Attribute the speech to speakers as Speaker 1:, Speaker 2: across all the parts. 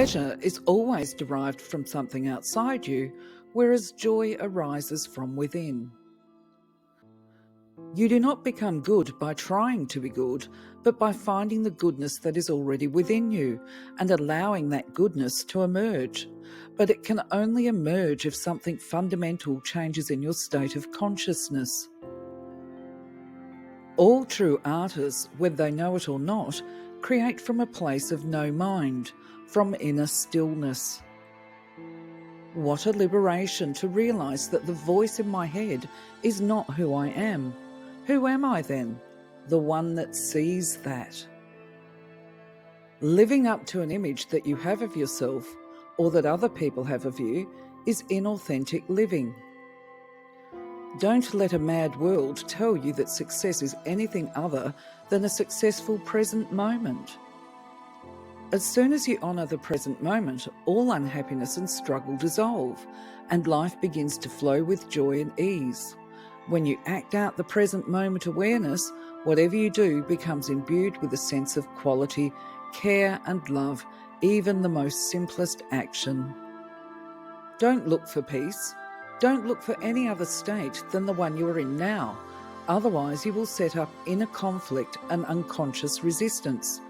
Speaker 1: Pleasure is always derived from something outside you, whereas joy arises from within. You do not become good by trying to be good, but by finding the goodness that is already within you and allowing that goodness to emerge. But it can only emerge if something fundamental changes in your state of consciousness. All true artists, whether they know it or not, create from a place of no mind, from inner stillness. What a liberation to realise that the voice in my head is not who I am. Who am I then? The one that sees that. Living up to an image that you have of yourself, or that other people have of you, is inauthentic living. Don't let a mad world tell you that success is anything other than a successful present moment. As soon as you honour the present moment, all unhappiness and struggle dissolve, and life begins to flow with joy and ease. When you act out the present moment awareness, whatever you do becomes imbued with a sense of quality, care and love, even the most simplest action. Don't look for peace. Don't look for any other state than the one you are in now. Otherwise, you will set up inner conflict and unconscious resistance.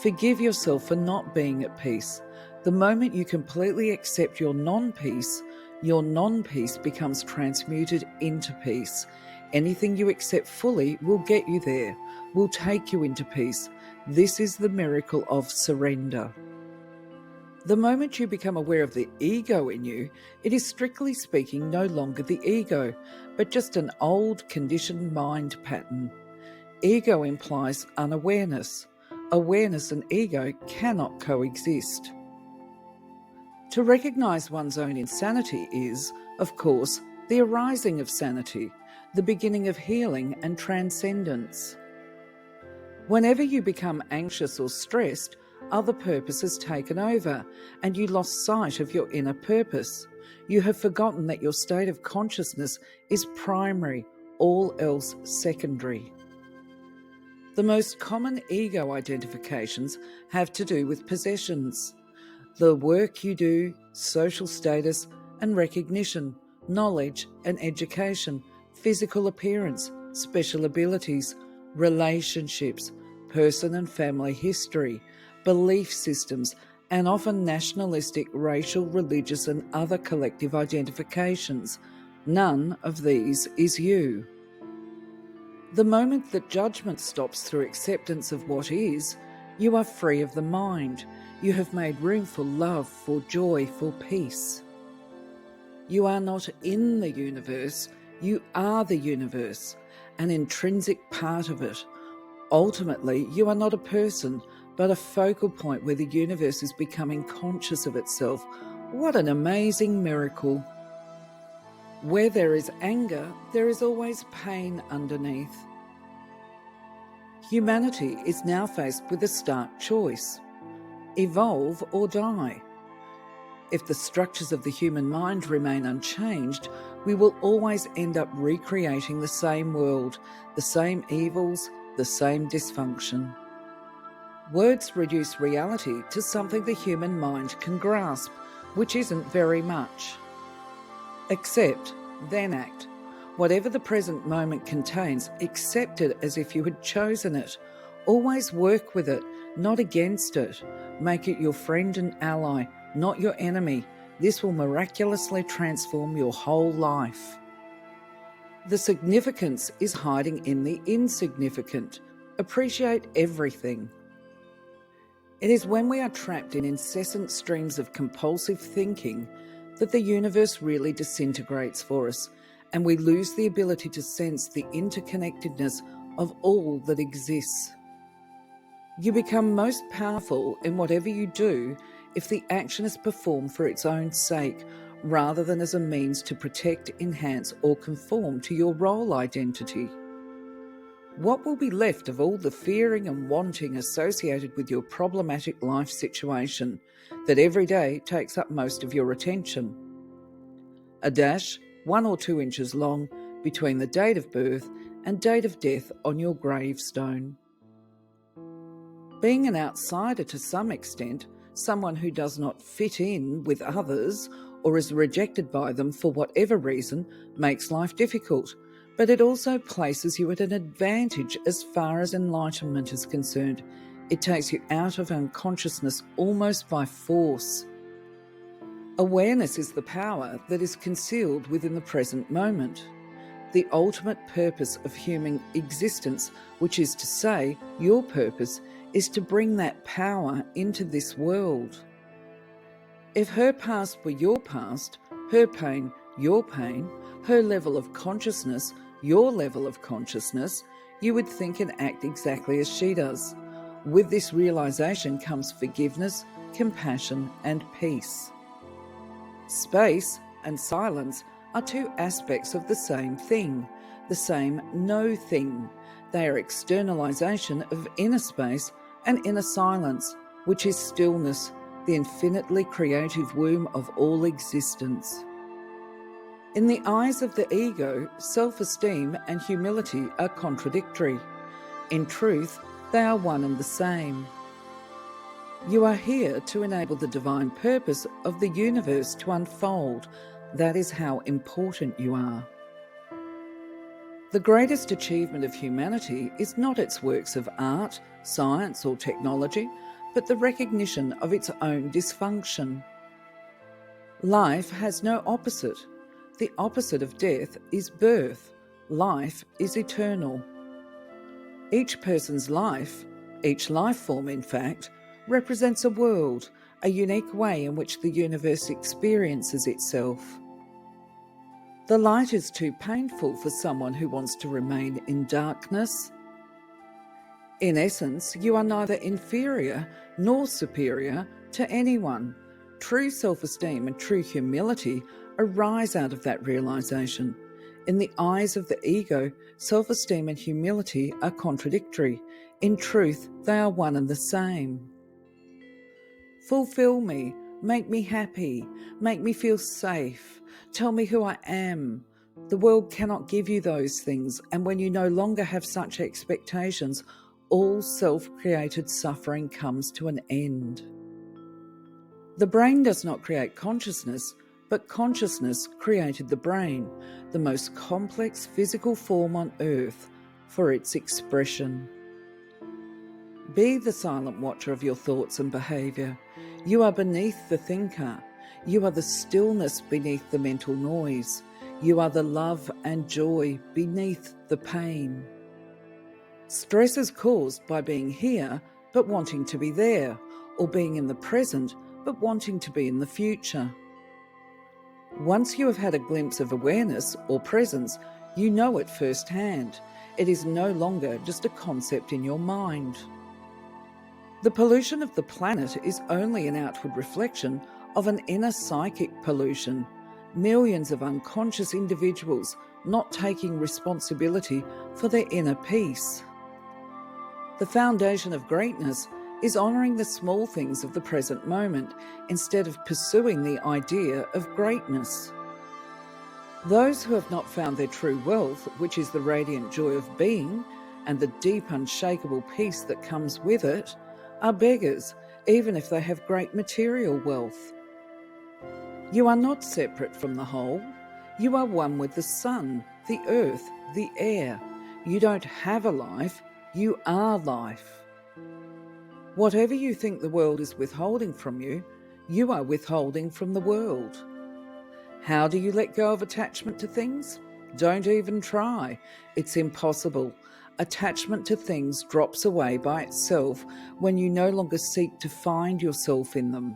Speaker 1: Forgive yourself for not being at peace. The moment you completely accept your non-peace becomes transmuted into peace. Anything you accept fully will get you there, will take you into peace. This is the miracle of surrender. The moment you become aware of the ego in you, it is strictly speaking no longer the ego, but just an old conditioned mind pattern. Ego implies unawareness. Awareness and ego cannot coexist. To recognize one's own insanity is, of course, the arising of sanity, the beginning of healing and transcendence. Whenever you become anxious or stressed, other purpose has taken over, and you lost sight of your inner purpose. You have forgotten that your state of consciousness is primary, all else secondary. The most common ego identifications have to do with possessions. The work you do, social status and recognition, knowledge and education, physical appearance, special abilities, relationships, person and family history, belief systems, and often nationalistic, racial, religious and other collective identifications. None of these is you. The moment that judgment stops through acceptance of what is, you are free of the mind. You have made room for love, for joy, for peace. You are not in the universe, you are the universe, an intrinsic part of it. Ultimately, you are not a person, but a focal point where the universe is becoming conscious of itself. What an amazing miracle! Where there is anger, there is always pain underneath. Humanity is now faced with a stark choice: evolve or die. If the structures of the human mind remain unchanged, we will always end up recreating the same world, the same evils, the same dysfunction. Words reduce reality to something the human mind can grasp, which isn't very much. Accept, then act. Whatever the present moment contains, accept it as if you had chosen it. Always work with it, not against it. Make it your friend and ally, not your enemy. This will miraculously transform your whole life. The significance is hiding in the insignificant. Appreciate everything. It is when we are trapped in incessant streams of compulsive thinking that the universe really disintegrates for us, and we lose the ability to sense the interconnectedness of all that exists. You become most powerful in whatever you do if the action is performed for its own sake, rather than as a means to protect, enhance, or conform to your role identity. What will be left of all the fearing and wanting associated with your problematic life situation that every day takes up most of your attention? A dash 1 or 2 inches long between the date of birth and date of death on your gravestone. Being an outsider to some extent, someone who does not fit in with others or is rejected by them for whatever reason makes life difficult, but it also places you at an advantage as far as enlightenment is concerned. It takes you out of unconsciousness almost by force. Awareness is the power that is concealed within the present moment, the ultimate purpose of human existence, which is to say, your purpose is to bring that power into this world. If her past were your past, her pain, your pain, her level of consciousness, your level of consciousness, you would think and act exactly as she does. With this realization comes forgiveness, compassion, and peace. Space and silence are two aspects of the same thing, the same no thing. They are externalization of inner space and inner silence, which is stillness, the infinitely creative womb of all existence. In the eyes of the ego, self-esteem and humility are contradictory. In truth, they are one and the same. You are here to enable the divine purpose of the universe to unfold. That is how important you are. The greatest achievement of humanity is not its works of art, science, or technology, but the recognition of its own dysfunction. Life has no opposite. The opposite of death is birth. Life is eternal. Each person's life, each life form in fact, represents a world, a unique way in which the universe experiences itself. The light is too painful for someone who wants to remain in darkness. In essence, you are neither inferior nor superior to anyone. True self-esteem and true humility arise out of that realization. In the eyes of the ego, self-esteem and humility are contradictory. In truth, they are one and the same. Fulfill me, make me happy, make me feel safe, tell me who I am. The world cannot give you those things, and when you no longer have such expectations, all self-created suffering comes to an end. The brain does not create consciousness, but consciousness created the brain, the most complex physical form on earth, for its expression. Be the silent watcher of your thoughts and behaviour. You are beneath the thinker. You are the stillness beneath the mental noise. You are the love and joy beneath the pain. Stress is caused by being here but wanting to be there, or being in the present but wanting to be in the future. Once you have had a glimpse of awareness or presence, you know it firsthand. It is no longer just a concept in your mind. The pollution of the planet is only an outward reflection of an inner psychic pollution. Millions of unconscious individuals not taking responsibility for their inner peace. The foundation of greatness is honouring the small things of the present moment instead of pursuing the idea of greatness. Those who have not found their true wealth, which is the radiant joy of being and the deep unshakable peace that comes with it, are beggars, even if they have great material wealth. You are not separate from the whole. You are one with the sun, the earth, the air. You don't have a life, you are life. Whatever you think the world is withholding from you, you are withholding from the world. How do you let go of attachment to things? Don't even try. It's impossible. Attachment to things drops away by itself when you no longer seek to find yourself in them.